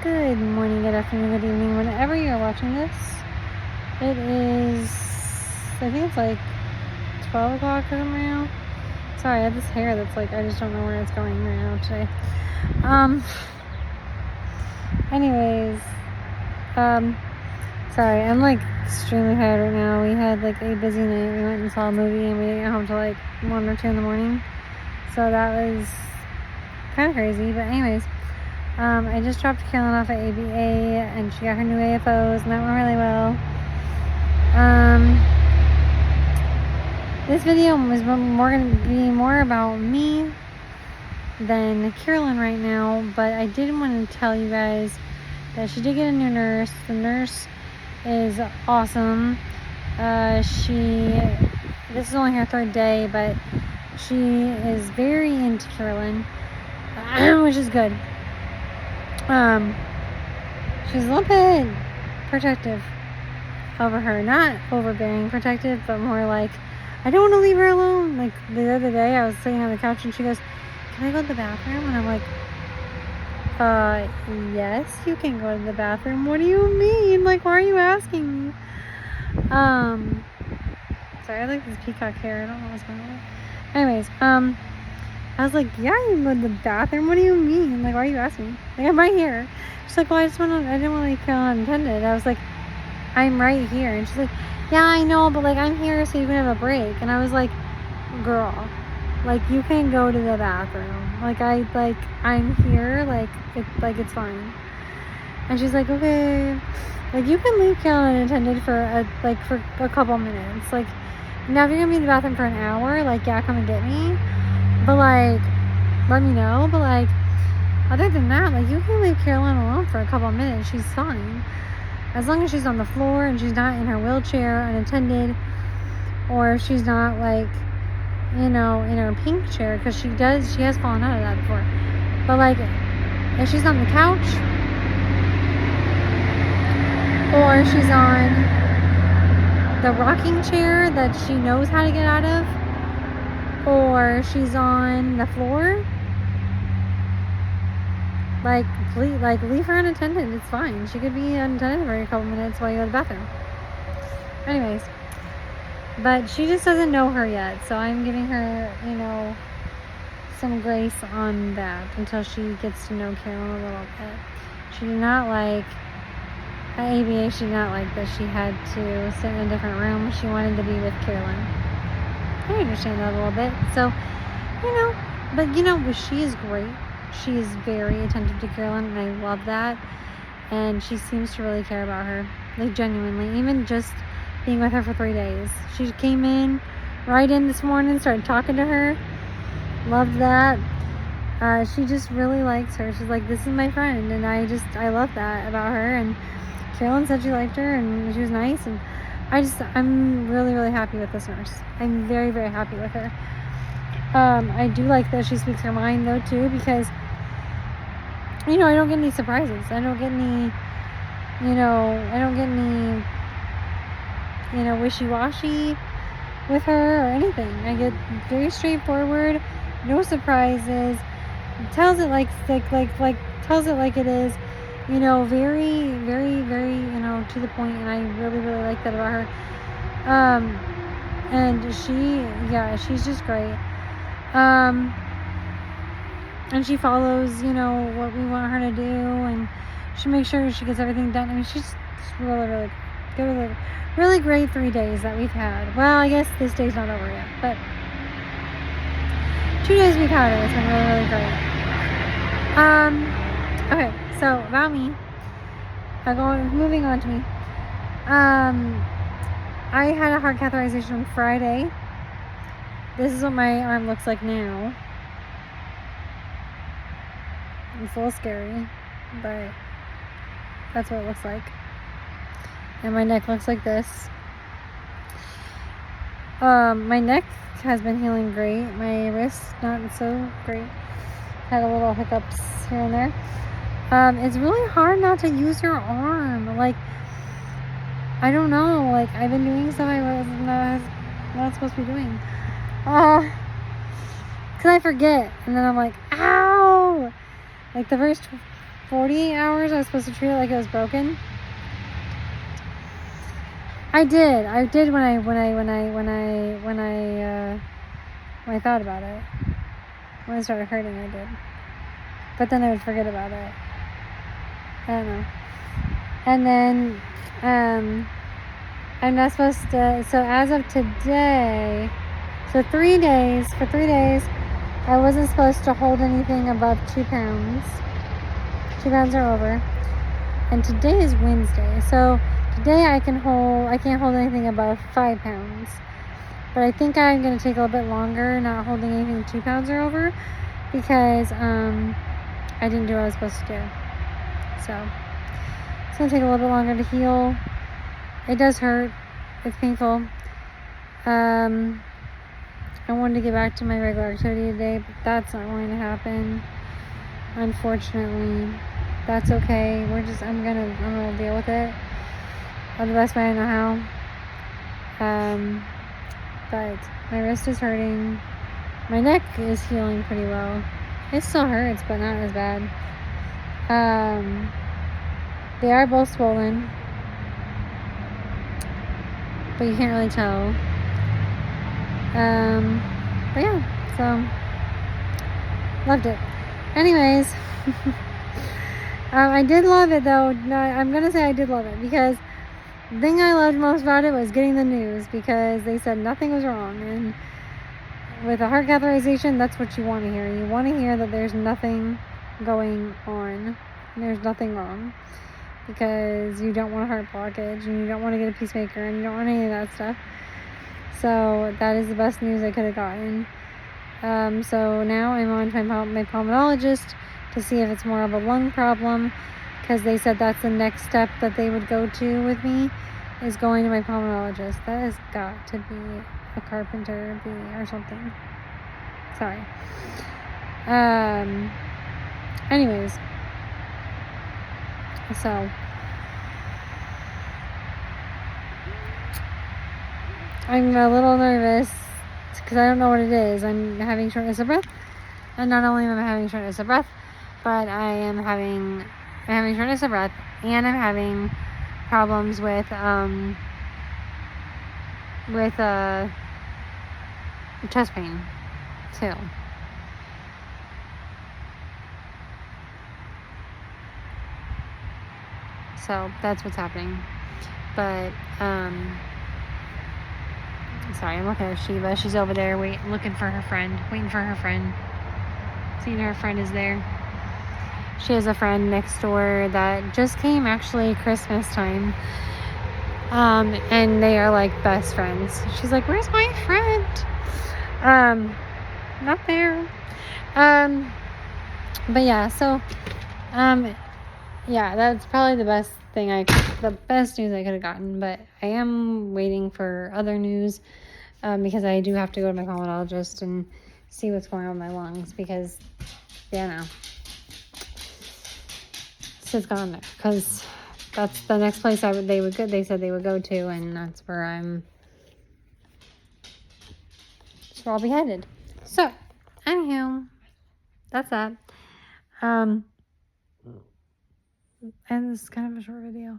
Good morning, good afternoon, good evening, whenever you're watching this. It is, I think it's like 12 o'clock right now. Sorry, I have this hair that's like, I just don't know where it's going right now today. Anyways, sorry, I'm like extremely tired right now. We had like a busy night. We went and saw a movie and we didn't get home till like 1 or 2 in the morning. So that was kind of crazy, but anyways. I just dropped Kaylin off at ABA and she got her new AFOs and that went really well. This video was going to be more about me than Carolyn right now, but I did want to tell you guys that she did get a new nurse. The nurse is awesome. This is only her 3rd day, but she is very into Carolyn, which is good. She's a little bit protective over her. Not overbearing protective, but more like, I don't want to leave her alone. Like the other day, I was sitting on the couch and she goes, "Can I go to the bathroom?" And I'm like, yes, you can go to the bathroom. What do you mean? Like, why are you asking me? Sorry, I like this peacock hair. I don't know what's going on. Anyways, I was like, yeah, you can go to the bathroom. What do you mean? Like, why are you asking me? Like, I'm right here. She's like, well, I didn't want to feel unattended. I was like, I'm right here. And she's like, yeah, I know, but like, I'm here so you can have a break. And I was like, girl, like, you can go to the bathroom. Like, I'm here. It's fine. And she's like, okay. Like, you can leave Kaylin unattended for a couple minutes. Like, now if you're gonna be in the bathroom for an hour, like, yeah, come and get me. But like, let me know. But like, other than that, like, you can leave Caroline alone for a couple of minutes. She's fine. As long as she's on the floor and she's not in her wheelchair unattended, or if she's not like, in her pink chair, because she has fallen out of that before. But like, if she's on the couch, or she's on the rocking chair that she knows how to get out of, or she's on the floor, like, please, like, leave her unattended. It's fine. She could be unattended for a couple minutes while you go to the bathroom. Anyways, but she just doesn't know her yet, so I'm giving her, some grace on that until she gets to know Carolyn a little bit. She did not like, at ABA, she did not like that she had to sit in a different room. She wanted to be with Carolyn. I understand that a little bit. So, but she is great. She is very attentive to Carolyn, and I love that. And she seems to really care about her, like, genuinely. Even just being with her for 3 days. She came in this morning, started talking to her. Loved that. She just really likes her. She's like, this is my friend, and I love that about her. And Carolyn said she liked her, and she was nice, and I'm really, really happy with this nurse. I'm very, very happy with her. I do like that she speaks her mind, though, too, because, I don't get any surprises. I don't get any, wishy-washy with her or anything. I get very straightforward, no surprises. Tells it tells it like it is. Very, very, very, to the point, and I really, really like that about her. And she's just great. And she follows, what we want her to do, and she makes sure she gets everything done. I mean, she's really, really good. Really great 3 days that we've had. Well, I guess this day's not over yet, but 2 days we've had her. It's been really, really great. Okay, so about me. Moving on to me. I had a heart catheterization on Friday. This is what my arm looks like now. It's a little scary, but that's what it looks like. And my neck looks like this. My neck has been healing great. My wrist, not so great. Had a little hiccups here and there. It's really hard not to use your arm. Like, I don't know. Like, I've been doing stuff I was not supposed to be doing. Because I forget. And then I'm like, ow! Like, the first 48 hours, I was supposed to treat it like it was broken. I did when I thought about it. When it started hurting, I did. But then I would forget about it. I don't know. And then, I'm not supposed to, so as of today, so 3 days, for 3 days, I wasn't supposed to hold anything above 2 pounds. 2 pounds or over. And today is Wednesday. So today I can't hold anything above 5 pounds. But I think I'm going to take a little bit longer not holding anything 2 pounds or over because I didn't do what I was supposed to do. So it's going to take a little bit longer to heal. It does hurt. It's painful. I wanted to get back to my regular activity today, but that's not going to happen. Unfortunately, that's okay. I'm gonna deal with it the best way I know how. But my wrist is hurting. My neck is healing pretty well. It still hurts, but not as bad. They are both swollen, but you can't really tell. But yeah, so loved it. Anyways, I did love it though. No, I'm gonna say I did love it because the thing I loved most about it was getting the news because they said nothing was wrong. And with a heart catheterization, that's what you want to hear. You want to hear that there's nothing going on. There's nothing wrong because you don't want a heart blockage and you don't want to get a pacemaker and you don't want any of that stuff. So that is the best news I could have gotten. So now I'm on my pulmonologist to see if it's more of a lung problem because they said that's the next step that they would go to with me is going to my pulmonologist. That has got to be a carpenter bee or something. Sorry. Anyways. So. I'm a little nervous because I don't know what it is. I'm having shortness of breath. And not only am I having shortness of breath, but I'm having shortness of breath and I'm having problems with chest pain too. So that's what's happening. But sorry, I'm looking at Shiva. She's over there waiting for her friend. Seeing her friend is there. She has a friend next door that just came actually Christmas time. And they are like best friends. She's like, "Where's my friend?" Not there. But yeah, so yeah, that's probably the best news I could have gotten, but I am waiting for other news because I do have to go to my pulmonologist and see what's going on with my lungs because, no. So it's gone there because that's the next place they said they would go to, and that's where I'll be headed. So, anywho, that's that. And this is kind of a short video,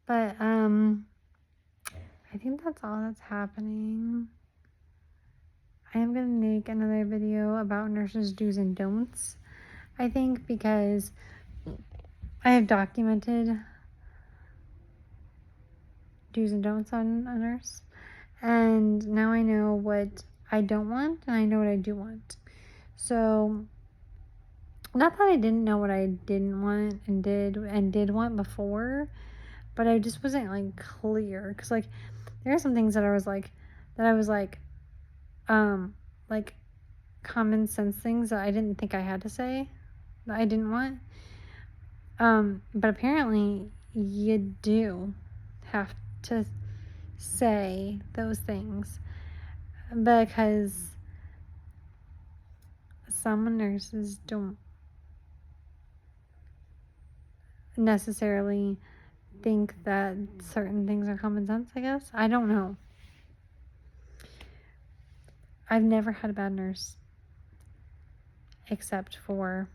but I think that's all that's happening. I am going to make another video about nurses' do's and don'ts, I think, because I have documented do's and don'ts on a nurse, and now I know what I don't want, and I know what I do want. So, not that I didn't know what I didn't want and did want before, but I just wasn't, like, clear, because, like, there are some things that I was like, common sense things that I didn't think I had to say, that I didn't want. But apparently you do have to say those things because some nurses don't necessarily think that certain things are common sense, I guess. I don't know. I've never had a bad nurse except for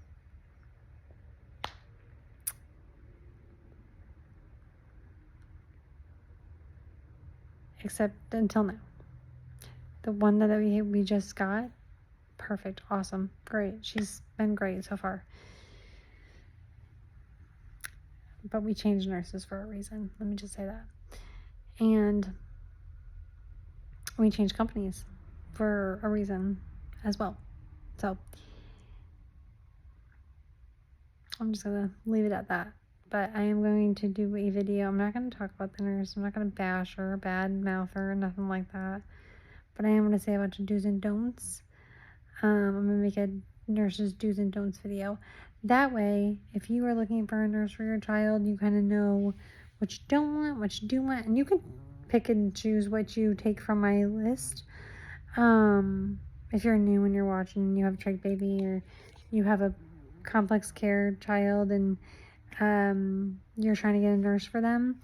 except until now. The one that we just got, perfect, awesome, great. She's been great so far. But we changed nurses for a reason. Let me just say that. And we changed companies for a reason as well. So I'm just going to leave it at that. But I am going to do a video. I'm not going to talk about the nurse. I'm not going to bash her, bad mouth her, nothing like that. But I am going to say a bunch of do's and don'ts. I'm going to make a nurse's do's and don'ts video. That way, if you are looking for a nurse for your child, you kind of know what you don't want, what you do want, and you can pick and choose what you take from my list. If you're new and you're watching and you have a trach baby or you have a complex care child and you're trying to get a nurse for them,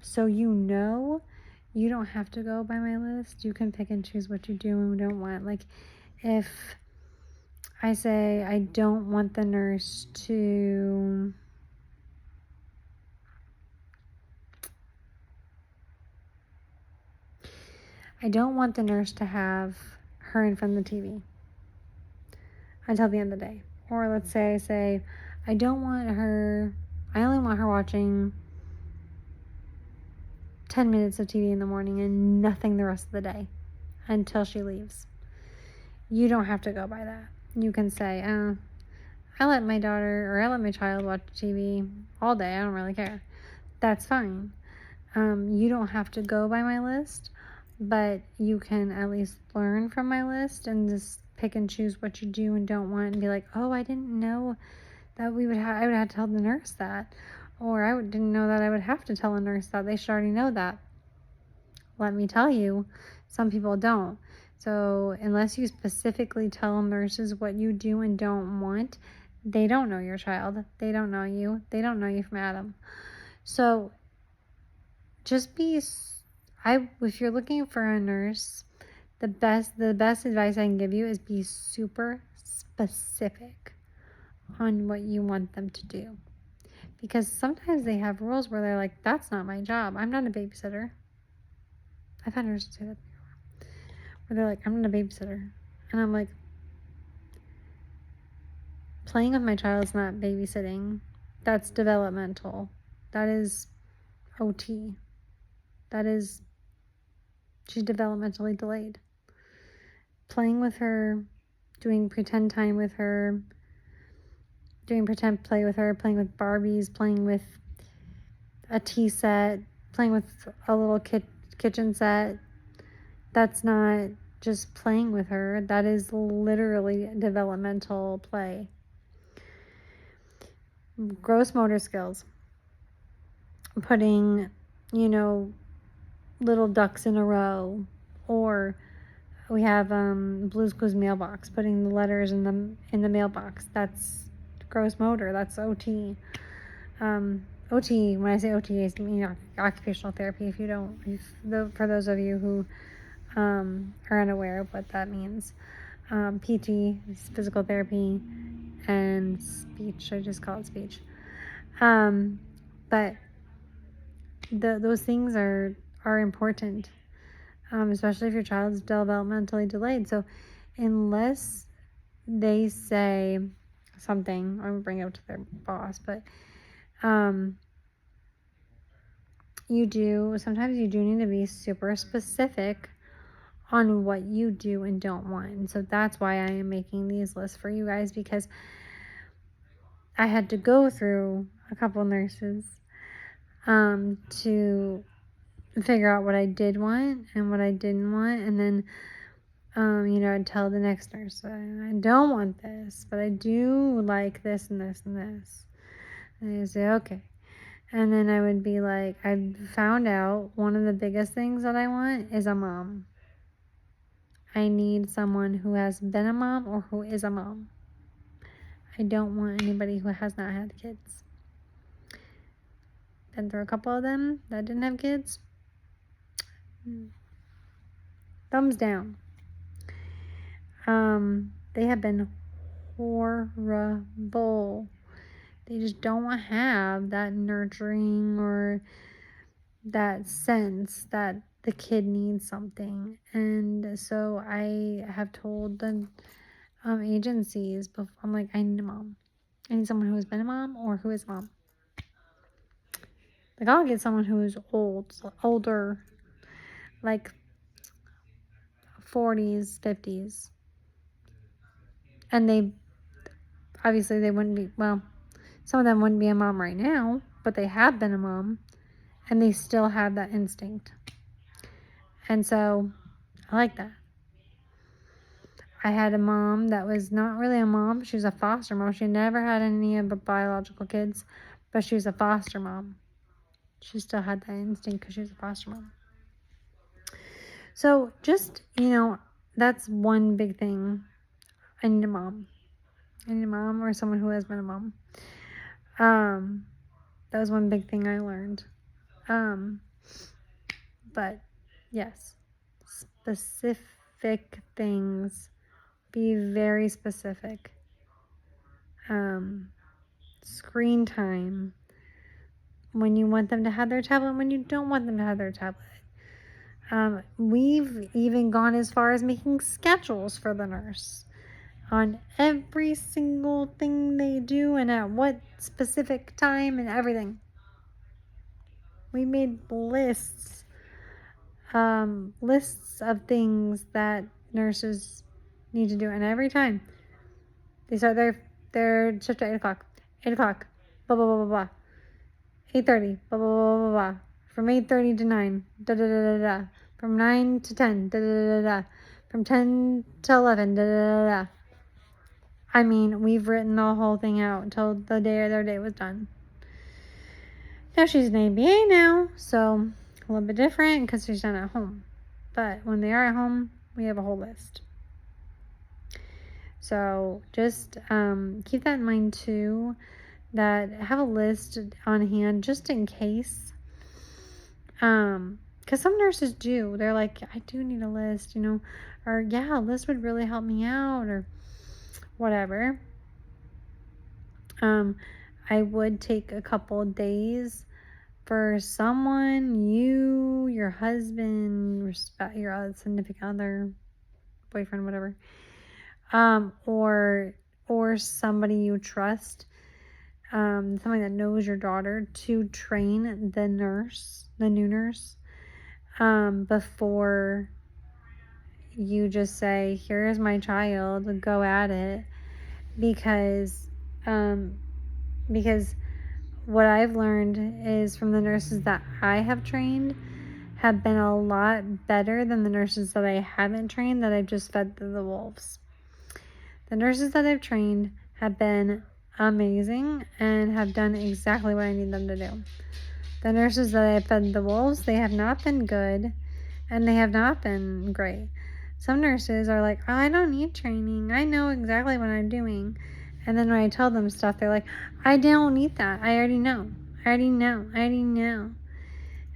so you don't have to go by my list. You can pick and choose what you do and don't want. Like if I say I don't want the nurse to have her in front of the TV until the end of the day. Or let's say I say I only want her watching 10 minutes of TV in the morning and nothing the rest of the day until she leaves. You don't have to go by that. You can say, I let my child watch TV all day. I don't really care. That's fine. You don't have to go by my list, but you can at least learn from my list and just pick and choose what you do and don't want and be like, oh, I didn't know that I would have to tell the nurse that. Or I didn't know that I would have to tell a nurse that. They should already know that. Let me tell you, some people don't. So unless you specifically tell nurses what you do and don't want, they don't know your child. They don't know you. They don't know you from Adam. So just if you're looking for a nurse, the best advice I can give you is be super specific on what you want them to do. Because sometimes they have rules where they're like, that's not my job. I'm not a babysitter. I've had nurses say that before. Where they're like, I'm not a babysitter. And I'm like, playing with my child is not babysitting. That's developmental. That is OT. She's developmentally delayed. Playing with her, doing pretend time with her, doing pretend play with her, playing with Barbies, playing with a tea set, playing with a little kitchen set. That's not just playing with her. That is literally developmental play. Gross motor skills. Putting, little ducks in a row. Or we have Blue's Clues mailbox, putting the letters in the mailbox. That's gross motor. That's OT. OT, when I say OT, I mean occupational therapy. For those of you who are unaware of what that means. PT is physical therapy, and speech, I just call it speech. But those things are important, especially if your child is developmentally delayed. So unless they say something, I'm going to bring it up to their boss, but sometimes you do need to be super specific on what you do and don't want. And so that's why I am making these lists for you guys, because I had to go through a couple nurses to figure out what I did want and what I didn't want. And then, I'd tell the next nurse, I don't want this, but I do like this and this and this. And they'd say, okay. And then I would be like, I found out one of the biggest things that I want is a mom. I need someone who has been a mom or who is a mom. I don't want anybody who has not had kids. Been through a couple of them that didn't have kids. Thumbs down. They have been horrible. They just don't have that nurturing or that sense that the kid needs something. And so I have told the agencies before, I'm like, I need a mom. I need someone who has been a mom or who is a mom. Like, I'll get someone who is older, like 40s, 50s. And they, obviously, they wouldn't be, well, some of them wouldn't be a mom right now, but they have been a mom, and they still have that instinct. And so, I like that. I had a mom that was not really a mom. She was a foster mom. She never had any of the biological kids, but she was a foster mom. She still had that instinct because she was a foster mom. So just, that's one big thing. I need a mom. I need a mom or someone who has been a mom. That was one big thing I learned. But yes, specific things. Be very specific. Screen time. When you want them to have their tablet, when you don't want them to have their tablet. We've even gone as far as making schedules for the nurse on every single thing they do and at what specific time and everything. We made lists of things that nurses need to do, and every time they start their shift at 8 o'clock. 8 o'clock, blah blah blah blah blah. 8:30, blah blah blah blah blah. From 8:30 to 9, da da da da da. From 9 to 10, da da da da da. From 10 to 11, da da da da. I mean, we've written the whole thing out until the day their day was done. Now she's an ABA now, so a little bit different because she's done at home. But when they are at home, we have a whole list. So just keep that in mind too, that have a list on hand just in case. Because some nurses do. They're like, I do need a list, or yeah, a list would really help me out, or whatever. I would take a couple days for someone, you, your husband, your significant other, boyfriend, whatever, or somebody you trust, somebody that knows your daughter, to train the new nurse, before you just say, here's my child, go at it, because what I've learned is from the nurses that I have trained have been a lot better than the nurses that I haven't trained, that I've just fed to the wolves. The nurses that I've trained have been amazing and have done exactly what I need them to do. The nurses that I've fed the wolves, they have not been good, and they have not been great. Some nurses are like, oh, I don't need training. I know exactly what I'm doing. And then when I tell them stuff, they're like, I don't need that. I already know.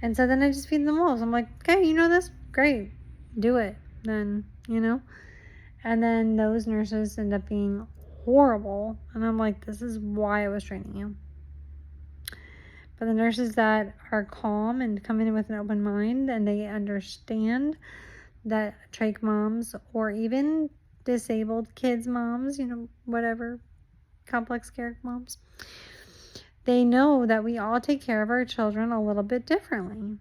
And so then I just feed them wolves. I'm like, okay, you know this? Great. Do it. Then, And then those nurses end up being horrible. And I'm like, this is why I was training you. But the nurses that are calm and come in with an open mind and they understand that trach moms or even disabled kids moms, whatever, complex care moms, they know that we all take care of our children a little bit differently.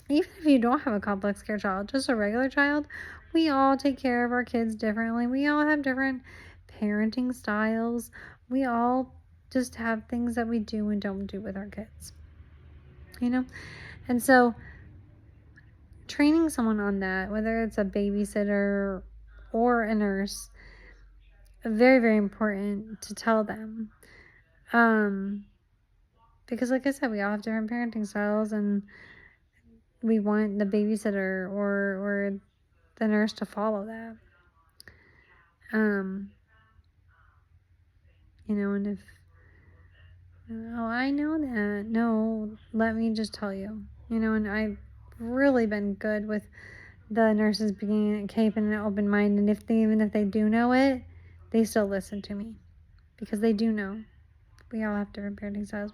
Even if you don't have a complex care child, just a regular child, we all take care of our kids differently. We all have different parenting styles. We all just have things that we do and don't do with our kids. And so training someone on that, whether it's a babysitter or a nurse, very, very important to tell them. Because like I said, we all have different parenting styles, and we want the babysitter or the nurse to follow that. And if, oh, I know that. No, let me just tell you. And I've really been good with the nurses keeping an open mind, and even if they do know it, they still listen to me, because they do know. We all have different parenting styles.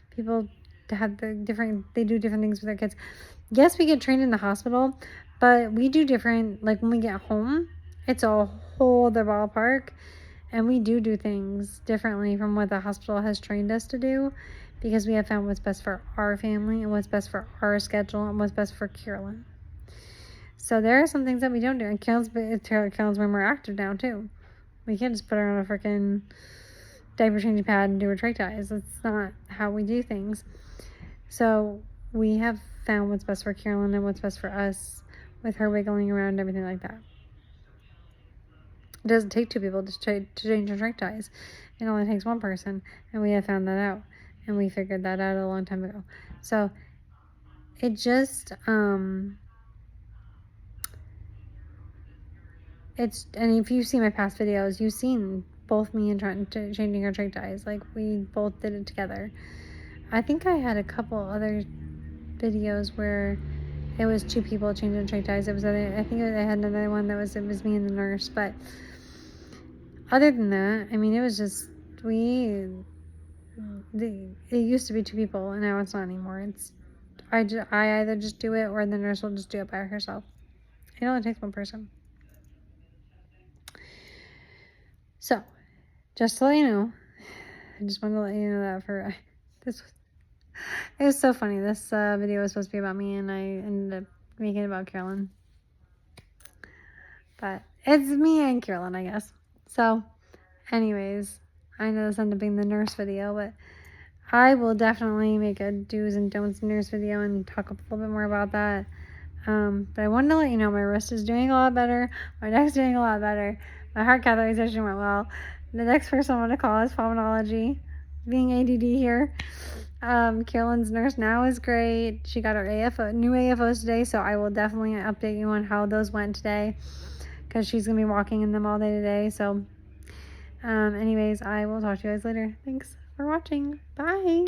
People have the different, they do different things with their kids. Yes, we get trained in the hospital, but we do different, like when we get home, it's a whole other ballpark. And we do things differently from what the hospital has trained us to do, because we have found what's best for our family and what's best for our schedule and what's best for Carolyn. So there are some things that we don't do. And Carolyn's way more active now too. We can't just put her on a freaking diaper changing pad and do her trach ties. That's not how we do things. So we have found what's best for Carolyn and what's best for us with her wiggling around and everything like that. It doesn't take two people to change your trach ties. It only takes one person, and we have found that out, and we figured that out a long time ago. So it just it's, and if you see my past videos, you've seen both me and Trent changing her trach ties. Like, we both did it together. I think I had a couple other videos where it was two people changing trach ties. I think I had another one that it was me and the nurse, but other than that, I mean, it was just, it used to be two people, and now it's not anymore. It's, I either just do it, or the nurse will just do it by herself. It only takes one person. So, just to let you know, I just wanted to let you know that it was so funny. This video was supposed to be about me, and I ended up making it about Carolyn. But it's me and Carolyn, I guess. So, anyways, I know this ended up being the nurse video, but I will definitely make a do's and don'ts nurse video and talk a little bit more about that. But I wanted to let you know my wrist is doing a lot better. My neck's doing a lot better. My heart catheterization went well. The next person I want to call is pulmonology. Being ADD here. Carolyn's nurse now is great. She got her new AFOs today, so I will definitely update you on how those went today, because she's going to be walking in them all day today. So, anyways, I will talk to you guys later. Thanks for watching. Bye.